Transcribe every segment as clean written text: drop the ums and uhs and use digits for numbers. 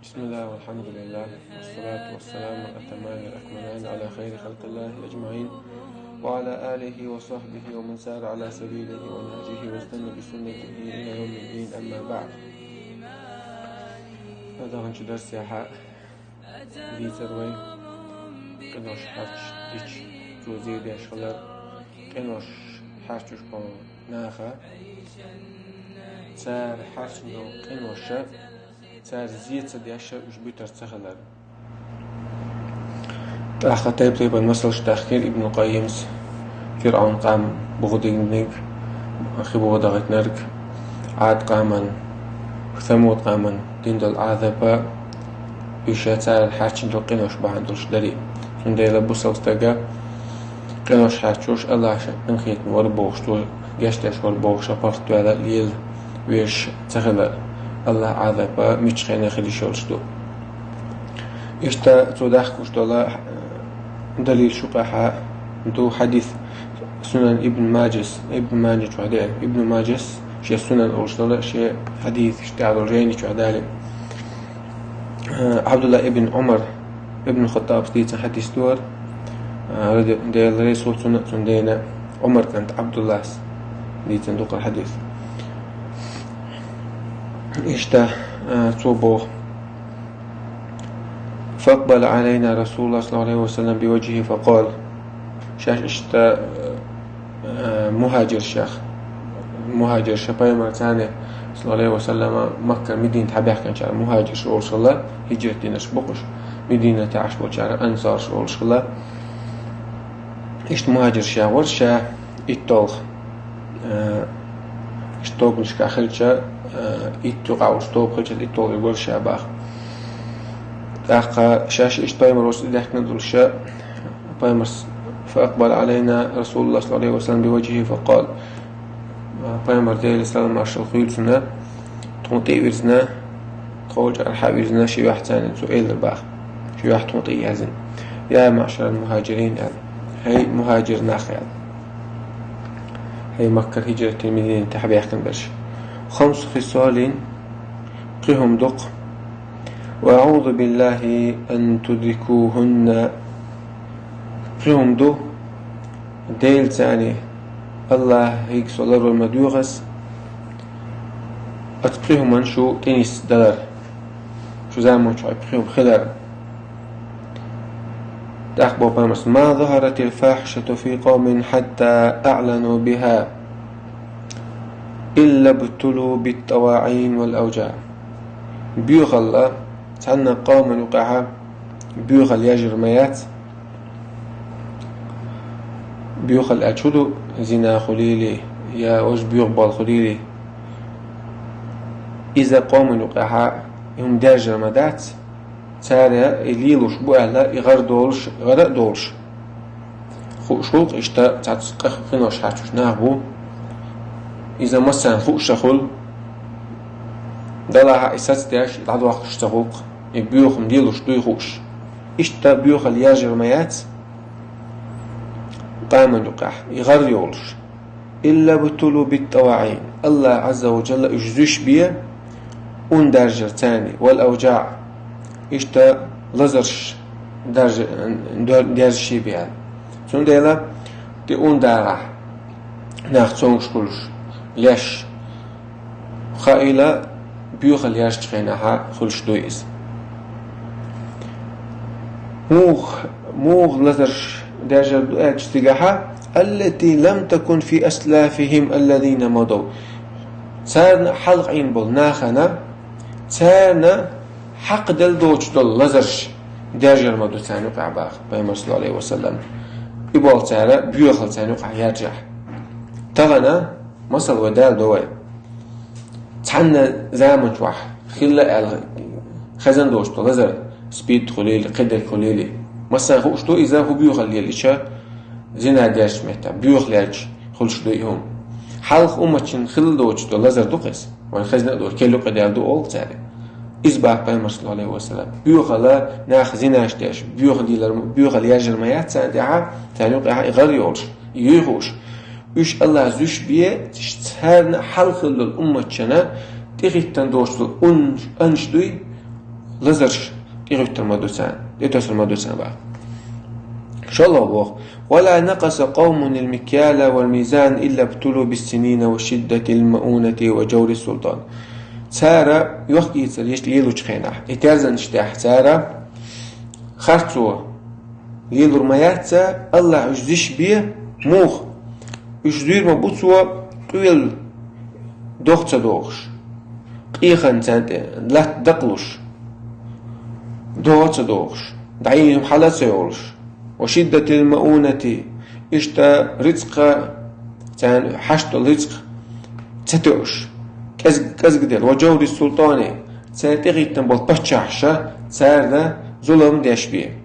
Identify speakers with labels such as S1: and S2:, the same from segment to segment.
S1: بسم الله والحمد لله والصلاة والسلام الأتمان الأكملان على خير خلق الله أجمعين وعلى آله وصحبه ومن سار على سبيله ونهجه واستنى بسنته إلى يوم الدين. أما بعد، هذا هو درس يحاء دي تروي كنوش حرش ديش جوزي دي أشغلر كنوش حرشوش بون ناخا سار حرش نو كنوش سار زيت دياشة وش بيتر تخلر تأخذ طيب المسلش تأخير ابن القيم فرعون قام بغدينك أخي بغدغت نرك عاد قاما ثمود قاما دين العذاب يشات سار الحاجين دول قنوش بعندوش دري من ديلا بوسوستاقا قنوش حاجوش الله انخيت وربوش دول جاشتاش وربوش أبارتو على ليل ويش تخلر الله عذاب مش خينا خلي شولشتو إشتا تودخكوش دولا دليل شقاحة دو حديث سنن ابن ماجس وعدال ابن ماجس شي سنن أوشتولا شي حديث اشتعال رجيني وعدالي عبد الله ابن عمر ابن الخطاب ستيتن حديث دور ديال ريسول سنة دينا عمر كانت عبد الله ديتن دوق الحديث إشتا توبو فاقبل علينا رسول الله صلى الله عليه وسلم بوجهه فقال شاش اشتا مهاجر شبايا مرتاني صلى الله عليه وسلم مكة مدينة حبيح كان شعر مهاجر شغل شلا هجرة دينش بقش مدينة عشبول شعر أنصار شغل شلا اشت مهاجر شاور شا اتوغ اشتوغ نشكا خلشا اتوغ او اشتوغ خلشا اتوغ يقول شاباخ أخا شاش اشتايم روس إليك ندل شاء بايمرس فأقبل علينا رسول الله صلى الله عليه وسلم بوجهه فقال بايمر ديال سلام عشر خيل سنة تونتي ويرزنا تخوج أرحا ويرزنا شي واحد ثاني سؤال الباخ شي واحد تونتي يازن يا معشر المهاجرين هاي مهاجر ناخي هاي مكة هجرة المدينة تحبي يحكم برش 5 خصال قهم دق وأعوذ بالله أن تدركوهن قهم دو ديل ثاني الله هيك صلر والمدوغس أتقيهم من شو تنس دلر شو زعمون شو أتقيهم خلر تأخبر بامس ما ظهرت الفاحشة في قوم حتى أعلنوا بها إلا ابتلوا بالطواعين والأوجاع بيغل تعنى قوم وقعها بيغل يجر ميات بيغل أجهدو زنا خليلي يا وش بيغبال خليلي إذا قوم وقعها هم داجر مدات تاريا إليلوش بوألا إغار دولش غراء دولش شوق إشتا تعتسقخ خنوش حاجوش ناغبو إذا مثلا خوق شخول دلها إساس داش العدو وقت اشتغوق بيوخ مديلوش دويخوش إشتا بيوخ الياجر ميات قاما يقح يغار يولش إلا بطلوا بالتواعين الله عز وجل اجزوش بيه اون درجر تاني والأوجاع إشتا لزرش درجشي بيه سون ديلا دي اون دارع ناخ تونش كلش ليش خائلة بيوخ الياش تخينها خلش دويز موغ لزرش درجة اجتقاحة التي لم تكن في أسلافهم الذين مضوا سارنا حلق عين بول ناخنا سارنا حق دل دوش دل لزرش درجة المدو تاني وقع باخ بيمر صلى الله عليه وسلم إبال سارة بيوخل تاني وقع يرجع تغنى مصل ودال دوي تحنا زامن شوح خلا خزن دوش دل لزر سبيد خليلي قدر خليلي مثلا خوشتو إذا هو بيوخل يليشا زنا داش مهتا بيوخل يليش خلش دويهم حلق أمتشن خل دوش دو لزر دوقس وان خزنا دور كيلو قدر دو أول تاري إزباح بيمر صلى الله عليه وسلم بيوخل ناخ زناش داش بيوخل يجر ميات ساندعا تانيوقع إغار يولش يوخوش إيش الله زوش بيه تشتهرنا حلق للأمتشنا تغيث تندوش أنش دوي لزرش يغتر مدوسان يتوسر مدوسان بقى إن شاء الله بوخ ولا نقص قوم المكيال والميزان إلا ابتلوا بالسنين وشدة المؤونة وجور السلطان سارة يوخي يتسليش ليلو تشخينح إتازن اشتاح سارة خرطوا ليلو رمياتسا الله عجزش بيه موخ يشدير مبوتسوا طويل دوخت دوخش قيخن سانتين لا تدقلش دوخت دوخش دعينهم حالات سيورش وشدة المؤونة إشتا رزق تان حشت الرزق تتوش كزق ديال وجور السلطان تاتغي تنبول بشعشة سارة ظلم ديش بيه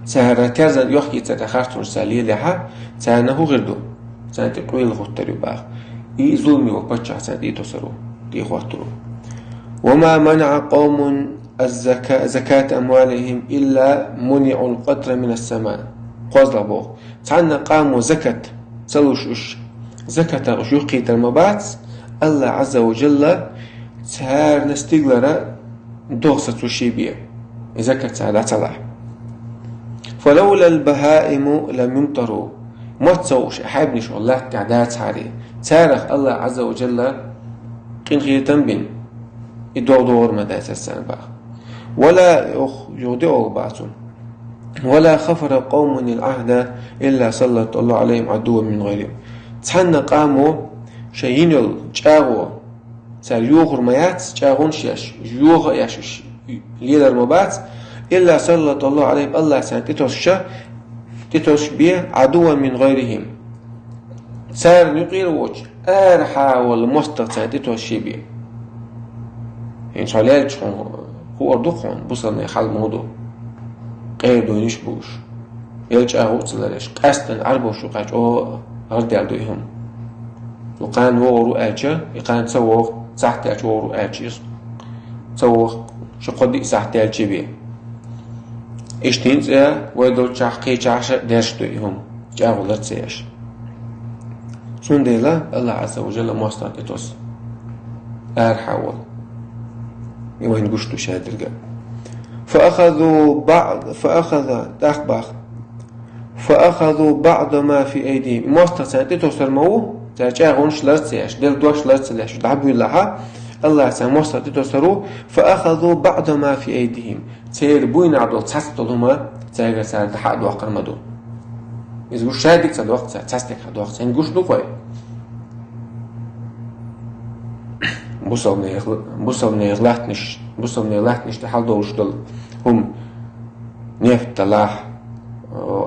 S1: سارة تازن يحكي تتخارتون سالي لها سانه غردو سان تقوي الغتر باغ إي ظلمي وبشع سان دي تسرو دي غوترو وما منع قوم زكاة أموالهم إلا منعوا القطر من السماء قوزلا بوغ تعنا قاموا زكاة تلوش زكاة يقي المبات الله عز وجل تهار نستيقلر دوغسة وشيبية زكاة تعالى تلاح فلولا البهائم لم يمطروا ما تسوش أحبنيش والله تعداد عليه تارخ الله عز وجل قين غير تنبين يدور مدات السنة بقى ولا يغدئوا بعضهم ولا خفر قوم العهد إلا سلط الله عليهم عدوا من غيرهم تحنا قاموا شيئين جاغوا سار يوغر ميات جاغون شيش يوغ ياشش ليدر مبات إلا سلط الله عليهم الله سان تتوش بيه عدوا من غيرهم سار يقير وجه أرحا والمستق سان تتوش بيه إن شاء الله هو أردوخون بصلنا يخال موضوع غير دونيش بوش يلجأ غوصلالش قاستن عربو شو قاج أو غردال دويهم وقان وورو آجا يقان تسوغ ساحت آج وورو آجيس تسوغ شو قدي ساحت آجي بيه اشتين زيا ويدو جاقي جاشا ديرش دويهم جاغو لرتسياش سون ديلا الله عز وجل موستان اتوس أرحاول يوين قشتو شادرقا فأخذوا بعض ما في أيديهم موستر سنتي توصل موه تاجعون شلرتسياش دل دوش شلرتسياش دعبوا لها الله سان موستر توصلوا فأخذوا بعض ما في أيديهم تير بوين عبدال تسطلهما تاجر سان تحقد وقر مدو يزقوا شادك ساد وقت ساد تسطك حد وقت سان قشتو قوي بوصل نيغلاتنش تحال دولش دل هم نفت تلاح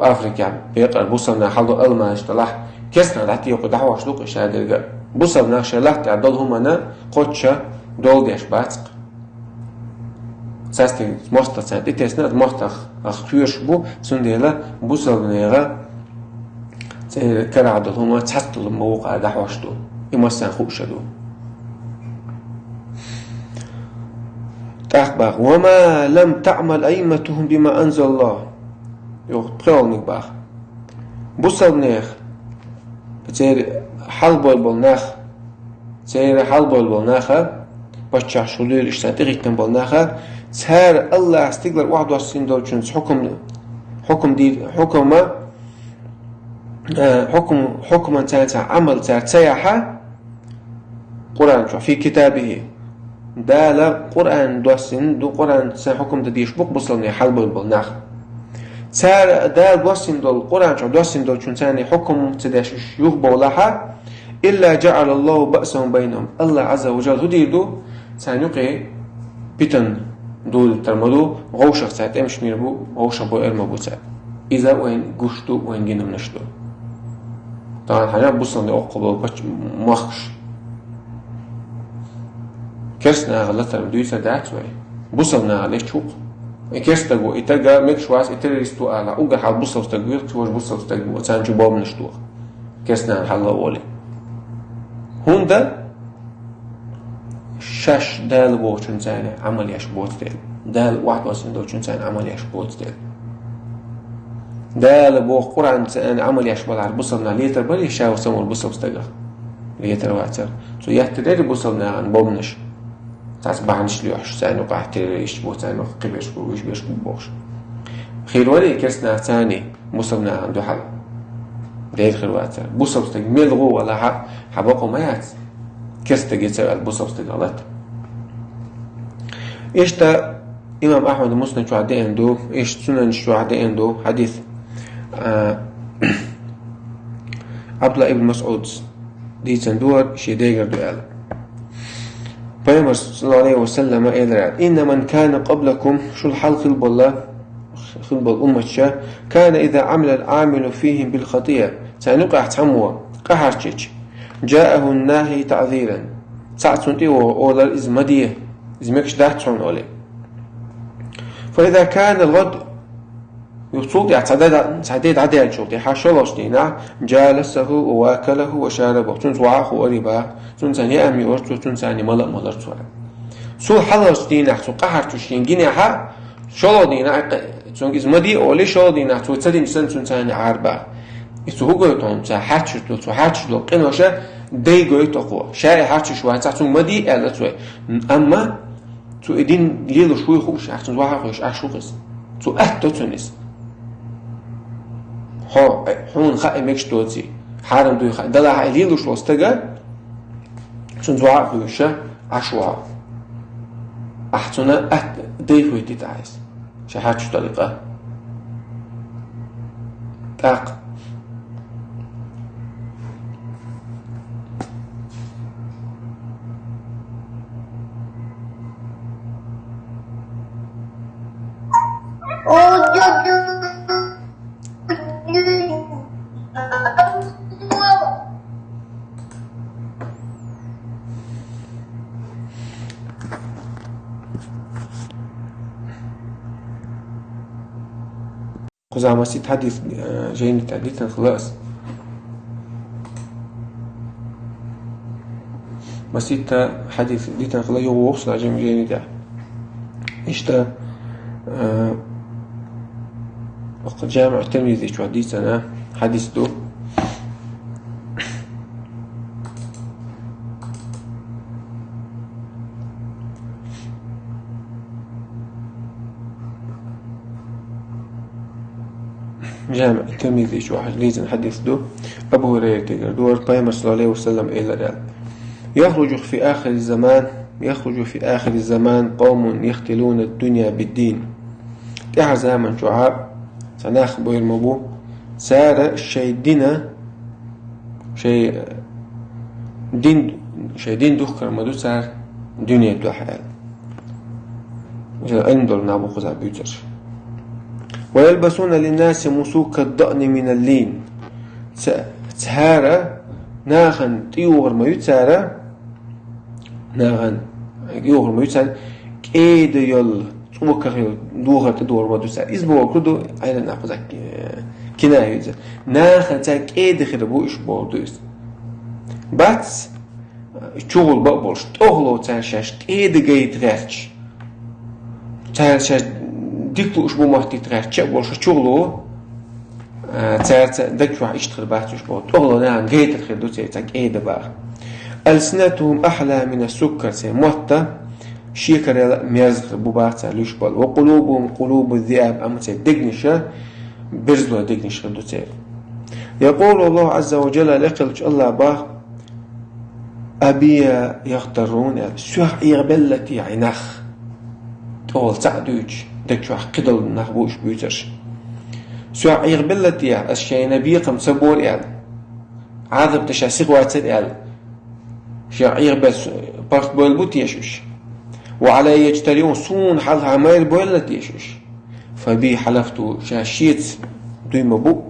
S1: أفريقيا بيقر بوصل نحال دول ألمانش تلاح كسنا لحتي يوقع دعوة شلوق شادرقا بوصل نخشى لحتي عدل هم أنا قدشة دولجش باتق ساستي مستر سنت إتسنات مستر أخيرش بو سنديلا بوصل نيغا كرا عدل هم تحصل الموقع دعوة شلوق يمسان خوش دو تأخبار وما لم تعمل أئمتهم بما أنزل الله يقولنك باخ بوصل نيخ تير حلبول بالناخ تير حلبول بالناخ بشع شلول اشتاتيغي تنبول ناخ تهار الله استقلال 21 دول جنس حكما تاتا عمل تاتا قرآن في كتابه دالا قرآن دوسين دو قرآن سان حكم تديش بوك بوصلني حلبول بالناخ سار دال دوسين دول قرآن دوسين دول چون حكم تديش يوغ بولاها إلا جعل الله بأسهم بينهم الله عز وجل هديدو سان يقي بيتن دول ترمدو غوشق ساعت امش ميربو غوشق بو ارمبو ساعت إذا وين قشتو وين جنم نشتو طبعا حاجة بوصلني أقبل مخش كرسنا غلطة بدويسة داتوي بوصلنا عليه شوق كرستجو إتجا مكشواس إتريستو على أوجا حال بوصل تجوير كواش بوصل تجو وتسانجو باب نشتوه كرسنا حلا أولي هوندا شش دال بوشن زين عمل يش بوت دل دال واحد واسن دوشن زين عمل يش بوت دل دال بو قرآن زين عمل يش بالعرب بوصلنا ليتر بلي شاو سمو البوصل استجا ليتر واتر تو يحتدري بوصلنا عن بومنش تعس بعنش ليوش سانو قاعتي يشبو سانو قبيش بوش بيش بوش خير ولي كسنا ثاني مصبنا عنده حل ده خير وقت بوصل تجميل غو ولا حبقوا مات كست جيتر البوصل تجالات إيش تا إمام أحمد مسلم شو عدي عنده إيش سنن شو عدي عنده حديث عبد الله ابن مسعود دي تندور شي ديجر دوال بيامر صلى الله عليه وسلم إن من كان قبلكم شو الحلق البلا خلب الأمة كان إذا عمل العامل فيهم بالخطيئة سنقع تحموا قحرتش جاءه الناهي تعذيرا ساعتون أولا إزمدية إزمكش داعتون أولي فإذا كان الغد يصوت تعديد عديد شوطي حاشلوش دينا جالسه وواكله وشاربه تنزوعه ورباه تنساني أمي ورسو تنساني ملأ ملرسو سو حلوش دينا سو قحرتش دينا ها شلو دينا چون إزمدي أولي شلو دينا تو تدين سن تنساني عربا إسو هو قيتون تا حاتشلو قنوشة دي قيتو قوة شاي حاتشش واحد تون مدي ألا توي أما تو إدين ليلو شوي خوش أحسن واحد خوش أشوقس تو أهتو تونس حون خائي ميكش توتي حارم دوي خائي دلا هاي ليلو شو استقى تون واحد خوش أشوها أحسن أهت دي خوي تتعيس شحاتش طريقة تاق خذها مسيت حديث جايني تعديتا خلاص مسيت حديث ديتا خلاص يو وصل جايني ده إشتا وقد جامع الترمذي شو حديثنا حديث دو جامع الترمذي شو حديث حديث دو أبو هريرة دور بيامر صلى الله عليه وسلم إلى رأى يخرج في آخر الزمان قوم يختلون الدنيا بالدين تحر زمن شعاب سناخ بو المبو سار شيء دين دخر مدو سار دنيا دو حيال مثلا اندر نابو خزع بيوتر ويلبسون للناس مسوك الضأن من اللين تهارة ناخن تيوغر ما يتسارة ناخن يوغر ما يتسارة كيد يل وكخيل دوغر تدور ما دوسار إسبوع كدو أيضا نأخذ كناية يزا ناخن تا كيد خربو إشبوع دوس بس شغل بقبلش تغلو تانشاش كيد جاي تغيرش تانشاش ديكلو إشبوع محتي تغيرش بقبلش شغلو تارت دكوا يشتغل باتوش بوت أغلو نعم جيت الخير دوتي تاك إيه دبار ألسنتهم أحلى من السكر موتا شيكر ميزغ بوباتا ليشبال وقلوبهم قلوب الذئاب أمتى دقنشة برزلو دقنشة دوتي يقول الله عز وجل لقلت الله باه أبي يغترون سوح يغبلتي عينخ تقول تعدوج دكوا قدل نخبوش بيوترش سو يغبلت الشيء نبي قم سبور عذب تشاسيق واتد شيء بس بارت بول بوت يشوش وعلى يجتريون صون حل عمايل بولت يشوش فبي حلفتو شاشيت دوي مبو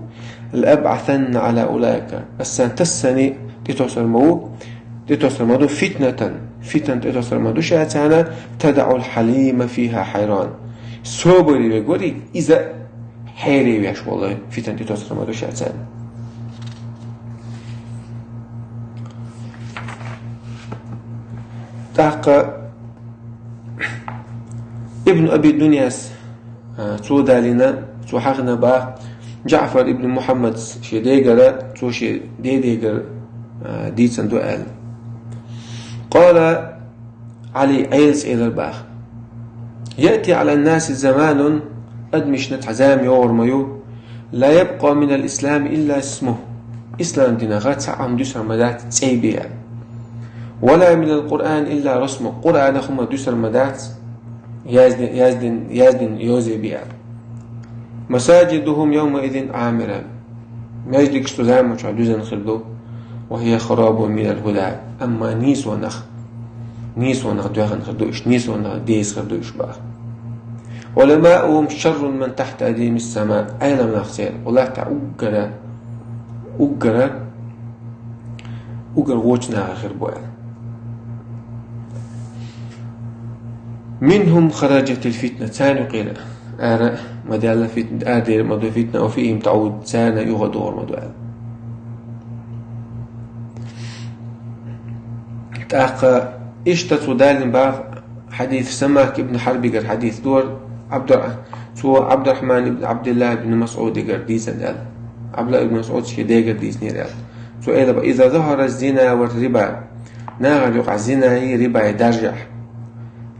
S1: الأبعثن على أولئك السنة السنة تتوصل مدو فتنة تتوصل مدو شاتانا تدع الحليم فيها حيران صبري بقولي إذا حيري وياش والله فتن تتوصل مدو شاتانا تحقق ابن أبي الدنياس تو دالنا تو حقنا با جعفر ابن محمد شي ديغر تو شي ديغر ديتن دوال قال علي عيلس إلى الباخ. يأتي على الناس زمان أدمش نتعزام يورميو لا يبقى من الإسلام إلا اسمه، إسلام دينا غات سعام دوسر مدات تسيبيا، ولا من القرآن إلا رسمه، قرآن خما دوسر مدات يازدن يوزي بيا. مساجدهم يومئذ عامرة، ماجدك استزام وشعدوزن خردو وهي خراب من الهدى. أما نيس ونخ دوغن خردوش، نيس ونخ ديس خردوش بقى. ولماؤهم شر من تحت أديم السماء، أين من أخسير والله تع أقرأ ووجنا آخر بوال. منهم خرجت الفتنة، ثاني قيل مدال فتنة آدير مدو فتنة وفيهم تعود ثاني يغدور مدوال. تاقى اشتت دالن بعض حديث سماك ابن حرب قال حديث دور عبد الرحمن بن عبد الله بن مسعود قال ديسن قال عبد الله بن مسعود شي قال ديسن قال سؤال إذا ظهر الزنا والربا، ناغل يقع الزنا ربا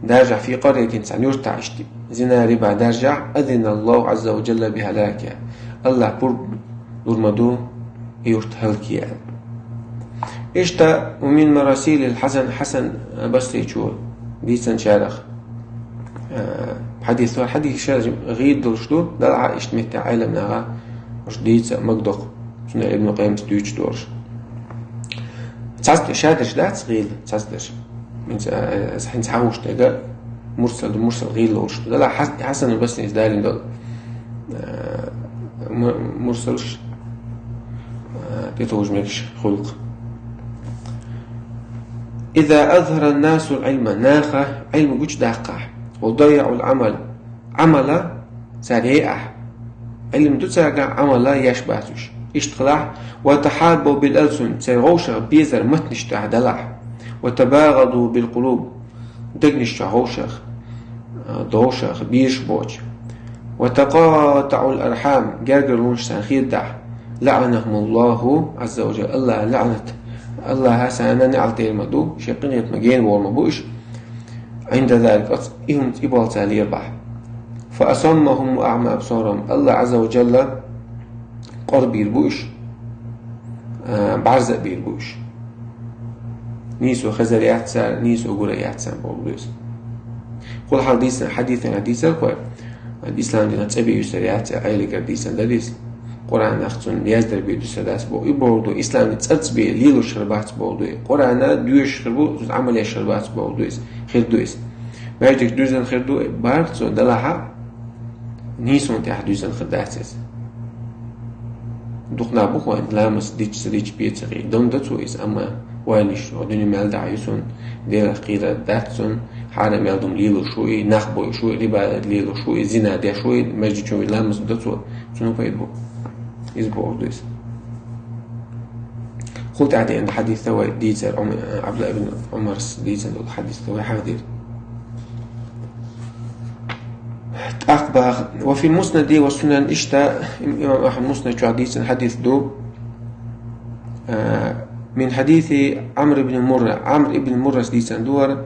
S1: دارجع في قرية إنسان يرتع اشتي زنا ربا دارجع، أذن الله عز وجل بهلاكها، الله بور مدو يرتهلك يعني. اشتا ومن مراسيل الحسن حسن بصري شو ديسن شارخ حديث شارج غير دلشتو دلع اشتمت عالم نغا مش ديت مقدق شنو ابن قيم ستويتش دورش تاست شادش دات غيل تاستش من حين تحوش تلقى مرسل غيل لورش دلع حسن البصري دالين دول مرسلش تتوج ملكش خلق. إذا أظهر الناس العلم ناخه علم جوش داقه وضيعوا العمل عملا سريعه، علم تساقع عملا يشبهتش اشتغلح، وتحابوا بالألسن سيغوشغ بيزر متنش تعدلح، وتباغضوا بالقلوب دقنش تعوشغ دوشغ بيشبوش، وتقاطعوا الأرحام جاقرونش سنخير دح، لعنهم الله عز وجل، الله لعنت الله سانا نعلتي المدو شيقين يتمجين والمبوش. عند ذلك إهم إبال تالي يربح، فأصمهم وأعمى أبصارهم، الله عز وجل قرب يربوش بعرزق بيربوش، نيسو خزر يحتسار نيسو قرأ يحتسار بولوس. قول حديثا الإسلام دينا تسبي يسر يحتسار عيلي قرديسا داريس قرآن أختون يازدر بيدو سداس بو يبوردو إسلام تسبي ليلو شربات بولدو قرآن دوش خربو عملية شربات بولدو خير دويس ماجدك دوزن خير دو بارتو دلها نيسون تحت دوزن خداتس دخنا بخو لامس ديتش بيتسغي دون دتويس أما وانيش ودوني مال دعيسون دير قيرة داتسون حالا مالدوم ليلو شوي نخبو شوي ربا ليلو شوي زنا دي شوي ماجدك شوي لامس دتو شنو فايدبو يزبو دويس. قلت عادي عند حديث ثوى ديزر عبد الله بن عمر ديزر الحديث ثوى حاضر أخبار. وفي المسند والسنن اشتا إمام أحمد مسند شو حديث دو من حديث عمرو بن مرة ديزر دور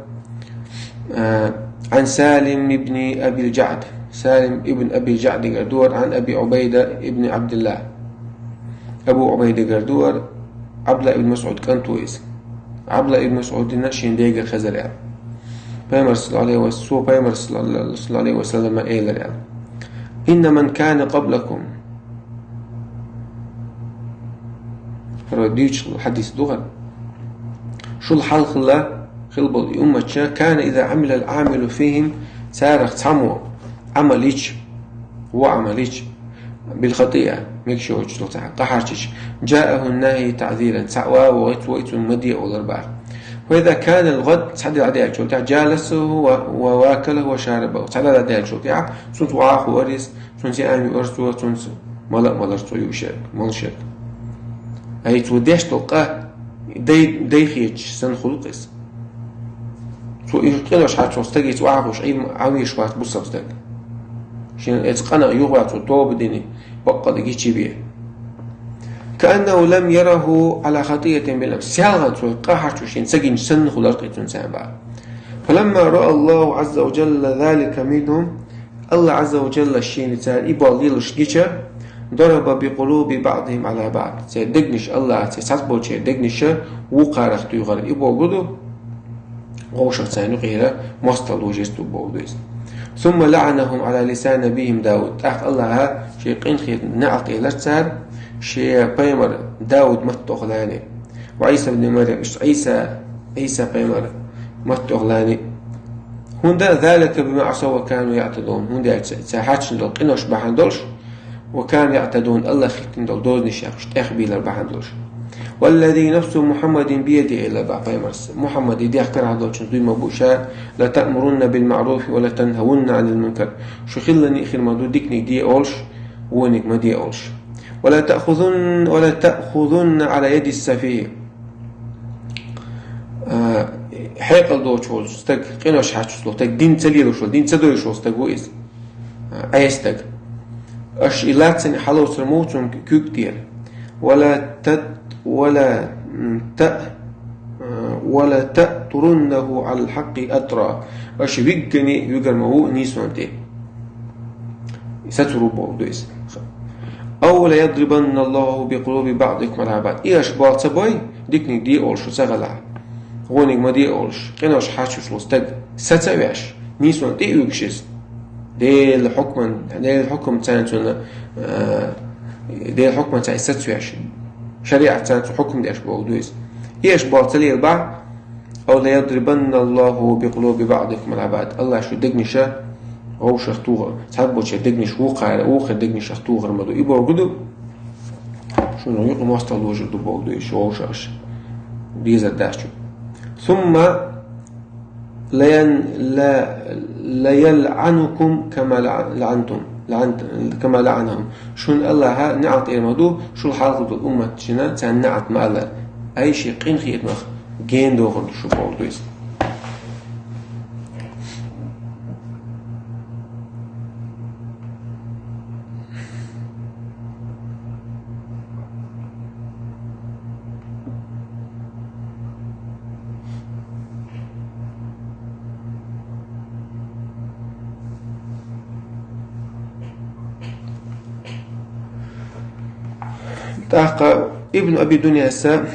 S1: عن سالم ابن أبي الجعد دور عن أبي عبيدة ابن عبد الله أبو عبيدة قردور عبد الله بن مسعود كان تويس عبد الله بن مسعود نشين ديجا خزر بيمر صلى الله عليه وسلم إيلر إن من كان قبلكم رديش الحديث دوغر شو الحلق الله خلب الأمة كان إذا عمل العامل فيهم سارخ تحمو عمليش بالخطيئة ميكشوش قحرتش جاءه النهي تعذيرا سعوا وغيت مديء والأربعة. وإذا كان الغد تحدد عدية شوتع جالسه وواكله وشاربه تحدد عدية شوتع سنت وعاق ورس سنت آمي أرسو سنت ملرسو يوشك ملشك أي توديش تلقاه ديخيج سن خلقس سو إيقلوش حاتشو استقيت وعاقوش عويش وات بصر استق شين اتقنا يغوات وطوب ديني بقى دقيتشي بيه كأنه لم يره على خطية بالأمس سيالغان سوى قاحرتو شين سقين سن خلقيتون سان بقى. فلما رأى الله عز وجل ذلك منهم الله عز وجل الشين تال إباليل شجيشة ضرب بقلوب بعضهم على بعض سيدقنش الله سيسعبو سيدقنش وقارخ تيغر إبالغدو غوشة سانو غيره مستلو جستو بودوز ثم لعنهم على لسان نبيهم داود أخ الله شيء قنخي نعط إلى سار شيء بيمر داود متغلاني وعيسى بن مريم عيسى بيمر متغلاني هندا ذلك بما عصوا وكانوا يعتدون هندا ساحاتش دول قنوش بحندولش وكانوا يعتدون الله خلقين دول دوزني شاخش تأخبيل البحندولش والذي نفس محمد بيده إلا بحبايمرس محمد يدي أختار عدوش دوي مبوشا لا تأمرون بالمعروف ولا تنهون عن المنكر شو خلني إخي المدو ديكني دي أولش وينك ما دي أولش ولا تأخذن على يد السفيه حيقل دوش هو استق قينوش حاجة استق دين تليلو شو دين تدوي شو استق ويز أيستق أش إلاتسن حلو سرموتهم كوكتير ولا تأترنه على الحق أترى أش بيجني يجرمه نيسونتي ستروا بودوس أو لا يضربن الله بقلوب بعضكم على بعض إيش بعض سباي ديكني دي أول شو سغلا غونيك ما دي أولش قناش حاشوش لستق ستسويش نيسون دي يوكشيز دي الحكم تانتون دي الحكم تاعي ستسويش شريعة تانتو حكم ديش بودوس إيش بعض سليل بعض أو لا يضربن الله بقلوب بعضكم على بعض الله شو دقنشة أو شختوغر تحبوا شيء دقنش وقع أو خدقني شختوغر مدو إبوا وجدوا شنو يقوم وصل وجد بودو شو شاش بيزا داشو ثم لا يلعنكم كما لعنهم شون الله نعت المدو شو الحالة الأمة شنا تان نعت ما الله أي شيء قين خيط مخ جين دوغر شو بودو تاقى ابن أبي دنيا السا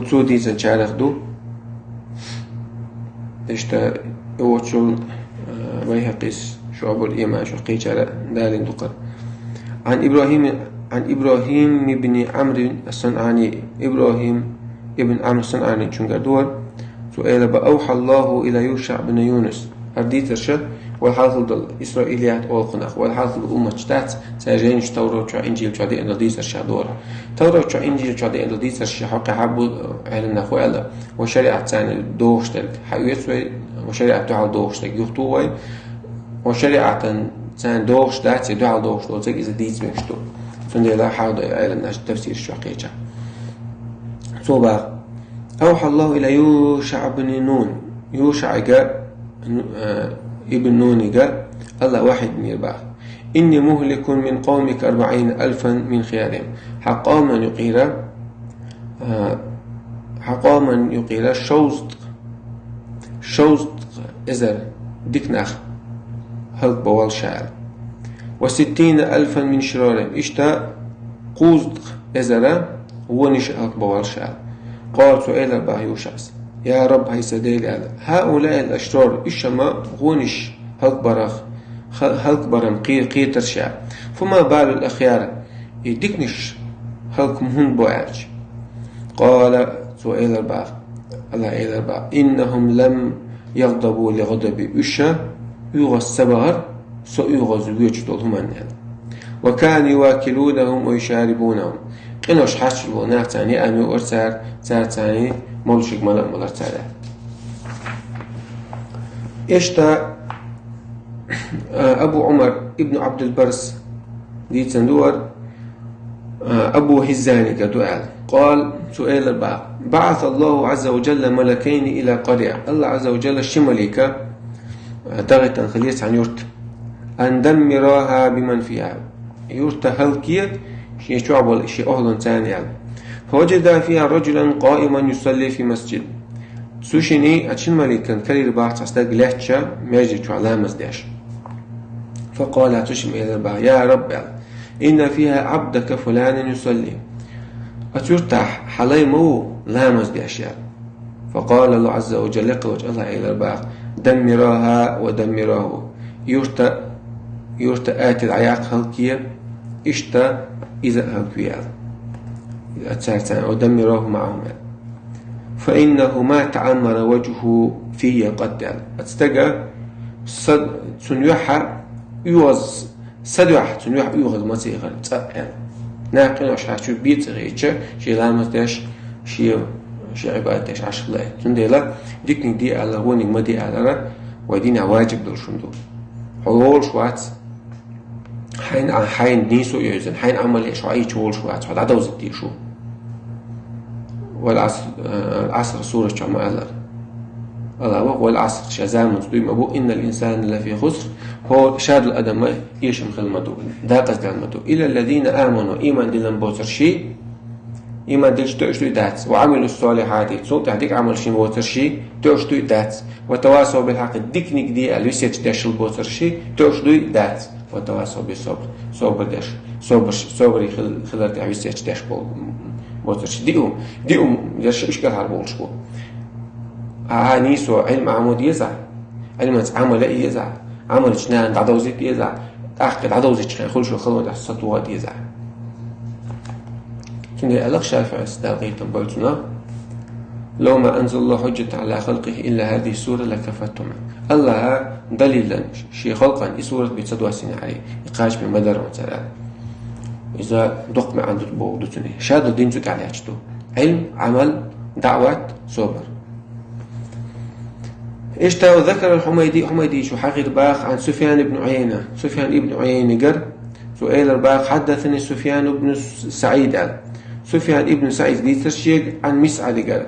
S1: تو ديزن شارخ دو اشتا اوتشل ويهقس شعب الإيمان شقي شارع دالين دقر عن إبراهيم بن عمرو الصنعاني إبراهيم ابن عمرو الصنعاني شنقر دول سؤال بأوحى الله إلى يوشع بن يونس أرديت الشد والحاصل الإسرائيليات أولقناخ والحاصل الأمة جتات ساجين تورا وشا إنجيل شا دي أندليس الشهدور تورا وشا إنجيل شا دي أندليس الشهاق حبو علمنا خوالة وشريعة تاني دوغشتك حيويتوي وشريعة تعال دوغشتك يخطوي وشريعة تاني دوغشتات يدعال دوغشتو زي إذا ديز مكشتو فندي لا حاضر علمنا تفسير الشقيقة صوبا أوحى الله إلى يوشع بن نون يوشع جاء ابن نون جاء الله واحد من يربع إني مهلك من قومك 40,000 من خيارهم حقا من يقير شوزت إزر ديكناخ هلق بوال شعر 60,000 من شرارهم اشتا قوزد إزر ونش هلق بوال شعر قال سؤال أربع يوشعس يا رب هاي سديل هؤلاء الأشرار إشما غونش هلق برم قير ترشع فما بال الأخيار يدكنش هلق مهن بوعج قال سؤال أربع إنهم لم يغضبوا لغضب إشا يغى السبغر سيغى زوجة هم وكان يواكلونهم ويشاربونهم إنوش حاشلو ناعتاني أمي أرسار تارتاني مولشك ملر تاري إشتا أبو عمر ابن عبد البرس دي تندور أبو هزاني كدوال قال سؤال البعض بعث الله عز وجل ملكين إلى قرية الله عز وجل الشماليكا تغيت خليس عن يرت أن دمراها بمن فيها يرت هلكية شيء شعب شيء أهل ثاني فوجد فيها رجلا قائما يصلي في مسجد سوشني أتشن ملكا كرير باعت أستاق لحشة ماجد شو على مزداش فقال أتشم إلى الباع يا رب إن فيها عبدك فلان يصلي أترتاح حلي مو لا مزداش فقال الله عز وجل لقد الله إلى الباع دمرها ودمراه يرتا آتي العياق هلكية إشتا إذا هلكية أتسارتان ودمراه معهم فإنه ما تعمر وجهه فيه قد أتستقى تنيوحا يوز سدوح تنيوح يوغل ما تيغل تأهل ناقل وش حاشو بيت غيتش شي لامتاش شي عبادتاش عشر الله تنديلا ديكني دي على هوني ما دي على ودينا واجب دول شندو حول شوات حين نيسو يوزن حين عمل إيش وعي شوال شوات حد عدو زدي شو والعصر سورة شمال الله والعصر شزام صدوي مبو إن الإنسان لفي خسر هو شاد الأدم يشم خلمته دا قصد المدو إلا الذين آمنوا إيمان دلن بوتر شيء إيمان دلش تأشتوي دات وعملوا الصالحات صوت هديك عمل شيء بوتر شيء تأشتوي دات وتواصوا بالحق ديكنيك دي الوسيت تشل بوتر شيء تأشتوي دات وتواصوا بالصبر صبر داش صبر خلال الوسيت تش بوتر ديهم داش إيش قال هالبول شو نيسو علم عمود يزع علم عمل يزع عمل جنان عدوزيت يزع أخذ عدوزيت خير خلش الخلوة السطوات يزع كنا ألق شافع استاغي تنبلتنا لو ما أنزل الله حجة على خلقه إلا هذه السورة لكفتهم الله دليلا شي خلقا سورة بيتصدوا سنة عليه يقاش من مدر ومثلا إذا دق ما عنده البوغ دوتني شاد الدين زك عليه أجدو علم عمل دعوة صبر اشتهى ذكر الحميدي شو حقيق باخ عن سفيان بن عيينة قر سؤال الباخ حدثني سفيان بن سعيد سفيان ابن سعيد ليترشيق عن مسعد قال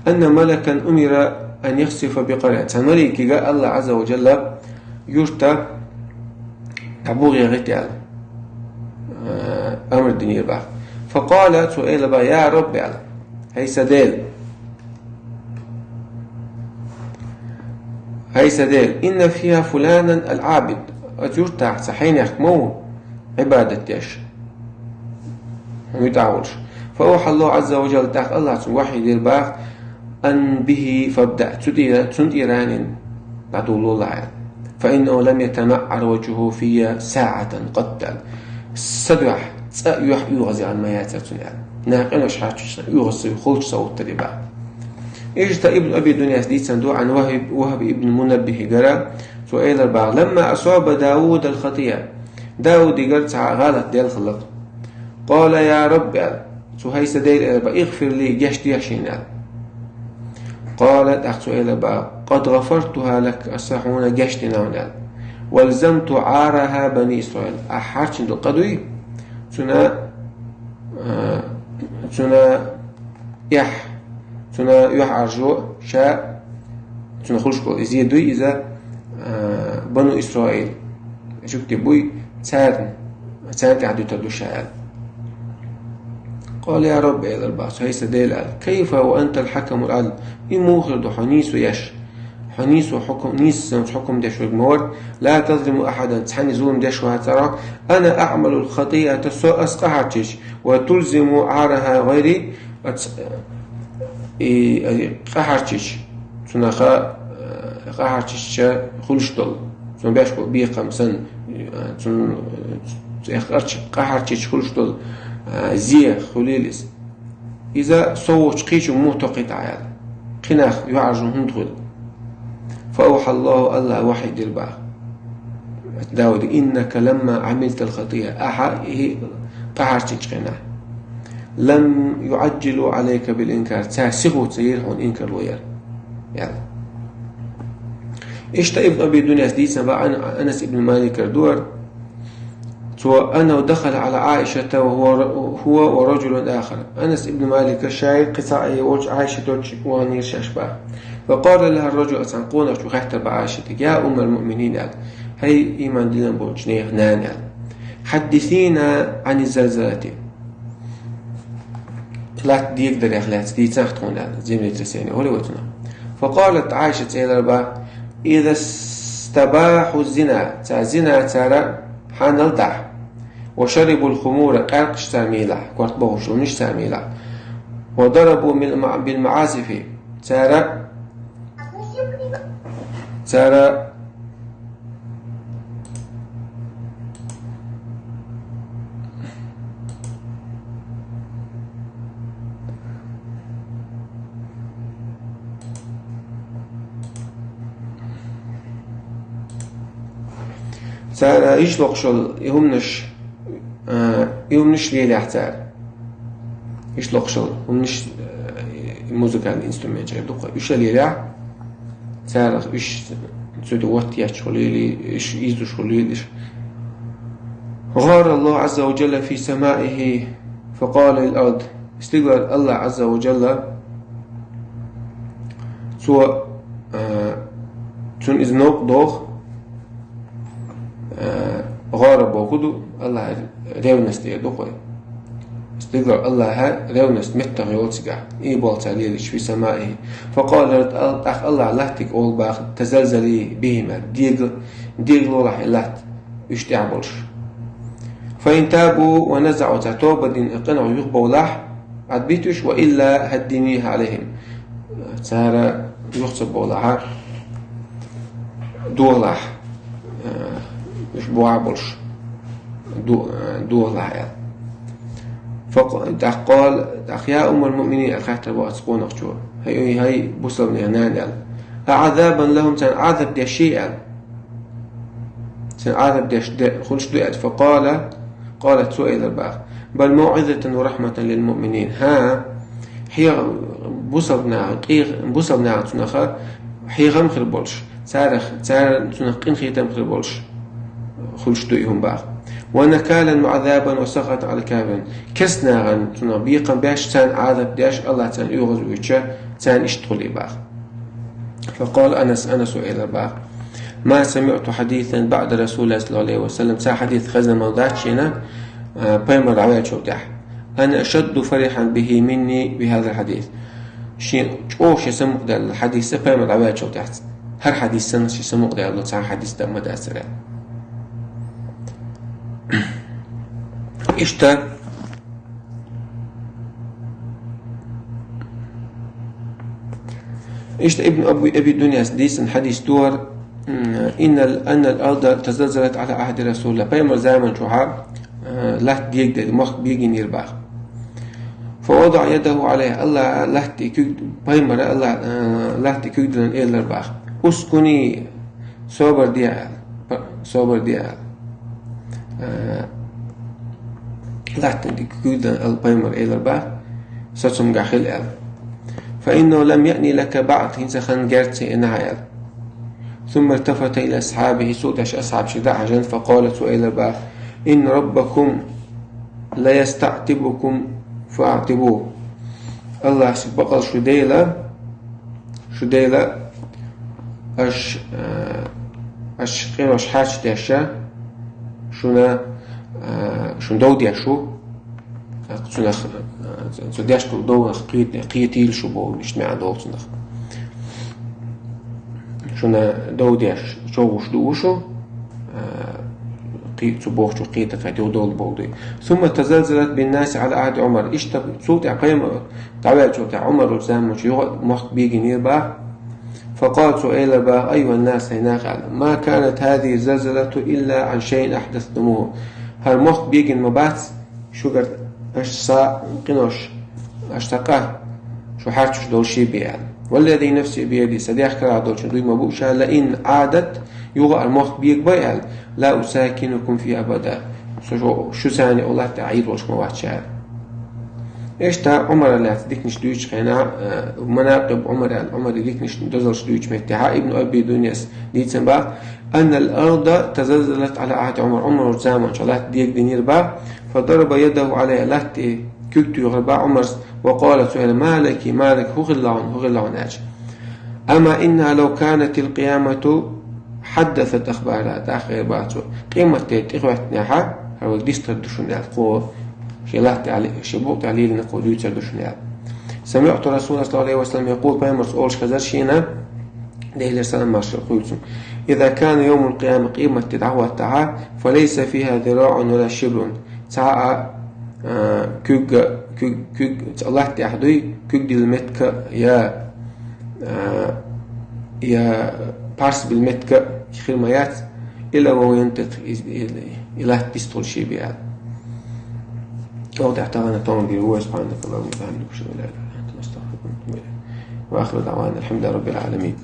S1: أن ملكا أمر أن يخسف بقرية الملك قال الله عز وجل يرتى تبوغي غتال أمر الدنيا باخ فقال سؤال با يا رب هي سديل إن فيها فلانا العابد أتيرتع سحين يحكموه عبادة يش ويتعولش فأوحى الله عز وجل تاخ الله وحي دير باخ أن به فابدأ تنديران بعدو الله فإنه لم يتمعر وجهه في ساعة قد سدوح يغزي عن ما ياترتن ناقل وشحاتش يغزي خلش صوت تريبا اجت ابن أبي دنيا سديد صندوق عن وهب ابن منبه قرأ سؤال البعض لما أصاب داود الخطيئة داود قرأت غلط ديال خلق قال يا رب سهي سديل اغفر لي جشت يحشين قالت أخت سؤال قد غفرتها لك أصحون جشتنا والزمت عارها بني إسرائيل أحرش القدوي تنا يحرجو شاء تنا خلشكو يزيدوي إذا بنو إسرائيل شكت بوي تسارن عدو تدو شاء قال يا رب إلى البعض هي سديل كيف وأنت الحكم العدل إموخر حنيس ويش حنيس وحكم نيس حكم دش المور لا تظلم أحدا تحني ظلم دش وهترى أنا أعمل الخطيئة أسقحتش وتلزم عارها غيري قحرتش تنخا قحرتش خلشتل تن بيشكو بيقام سن تن قحرتش خلشتل زي خليلس إذا صوت قيش موتقت عيال قناخ يعرجون هندخل فأوحى الله وحي البعض داود إنك لما عملت الخطيئة قحرتش قناخ لم يعجلوا عليك بالإنكار تاسخوا تسيرهم إنكار وير يعني اشتا ابن أبي دنيا سديد سبع أنس ابن مالك الدور أنه دخل على عائشة وهو ورجل آخر أنس ابن مالك الشاعر قصائي وجه عائشة وانير شاشبه فقال لها الرجل أسنقون أشتو خيحت بعائشة يا أم المؤمنين هي إيمان دلن بوجنيه نان حدثينا عن الزلزلة لا ديك در يخلات دي تنختون زمن تسيني هو وتنا. فقالت عائشة إلى البا إذا استباحوا الزنا زنا ترى حنلدح وشربوا الخمور قرقش تعميلة كورت بوش ونش تعميلة وضربوا بالمعازف ترى ترى يشلق شل يهمنش ليلة احتار يشلق شل يهمنش موسيقى الانسترومنت جاي دقة إيش ليلة ترى إيش تدوات يشلولي إيش يزو شلولي إيش غار الله عز وجل في سمائه فقال للأرض استقبل الله عز وجل سوى تون إذنوك دوغ غارب وخدو الله ريونست يدوخي استقر الله ريونست متغيول سجع إيبال تعليلش في سمائه فقال أخ الله لهتك أول باخ تزلزلي بهما ديغ لولاح لهت يشتعبلش فإن تابوا ونزعوا توبة دين اقنعوا يقبوا لح عدبيتوش وإلا هدينيها عليهم سهرة يخصب بولها دولح مش بوعبلش دولح فقال يا أم المؤمنين الخاتر وأسقون أخجور هاي بصر من ينال عذابا لهم عذاب دي شيئا عذاب دي خلش دوئت قالت سؤال الباخ بل موعظة ورحمة للمؤمنين ها هي بصرنا تنخر هي غم خربولش سار تنقين خيتم خربولش خلش دوئهم باخ ونكالا وعذابا وسقط على الكافرين كسنا عن تنبيقا باش تان عذاب داش الله تان يغز ويتشا تان اشتغلي باخ فقال أنس إلى الباخ ما سمعت حديثا بعد رسول الله صلى الله عليه وسلم سا حديث خزن موضاتشينا بيمر عوال شوتح أنا أشد فرحا به مني بهذا الحديث شوش يسمق ده الحديث بيمر عوال شوتح هر حديث سنس يسمق ده الله سا حديث ده مدأسرة إشتا ابن أبي الدنيا ديسن حديث دور أن الأرض تزلزلت على عهد رسول الله بيمر زمن شوها لا ديك ده مخ بيجي نيرباخ فوضع يده عليه الله لا تكيد بيمر الله لا تكيد لن إيه الأرباخ أسكني صبر ديال لا تكيد البيمر إيه الأرباخ ستم جاخل فإنه لم يأني لك بعد هنسخن جرتي إنعيال ثم التفت إلى أصحابه سودش أصحاب شداع عجل فقال سؤال الباخ إن ربكم لا يستعتبكم فاعتبوه الله بقل شديلة أش قيمش حاج داشا شون دودي شو شون داش دو قيتيل شو بو اجتماع دول شون دودي شو دوشو قيت بوخ قيت فاتيو دول بودي ثم تزلزلت بالناس على عهد عمر اشتب صوت قيم تعال شو عمر وزام شو مخ بيجي نيربا فقال سؤال با أيها الناس هناك ما كانت هذه الزلزلة إلا عن شيء أحدثتموه هالمخ بيجي المبات شو قرد أشسا قنوش أشتقاه شو حاجش دول شي بيان والذي نفسي بيدي سديح كلا دول شو دوي مبوشا لئن عادت يغا المخ بيك بيال لا أساكنكم في أبدا شو ثاني الله تعيد وش موات شعر إيش تا عمر اللي ديكنش دويش خينا مناقب عمر ديكنش دوزلش دويش متها ابن أبي دنيس ديتسن با أن الأرض تزلزلت على عهد عمر زمان شلات ديك دينير با فضرب يده على لات كيكتو يغربا عمر وقال سؤال مالك هو غلعون أجل أما إنها لو كانت القيامة حدثت أخبارها تأخير باتو قيمة تيتيخ وحتناها هو ديستر دشون القوة خلاف شبوق تعليل نقول يتردشون يعني. سمعت رسول الله صلى الله عليه وسلم يقول بيمرس أولش كذرشينا ديل السلام ماشر قلتم إذا كان يوم القيامة قيمة تدعوة تعا فليس فيها ذراع ولا شبر تعا كوج الله تأحدي كوج بالمتك يا بارس بالمتك خيرميات إلا وهو ينتق إلى تستول شيء بيعد أو تحتاجنا طبعا جلوه سبحانك اللهم وبحمدك أشهد أن لا إله إلا أنت نستغفرك ونتوب إليك وآخر دعوانا الحمد لله رب العالمين.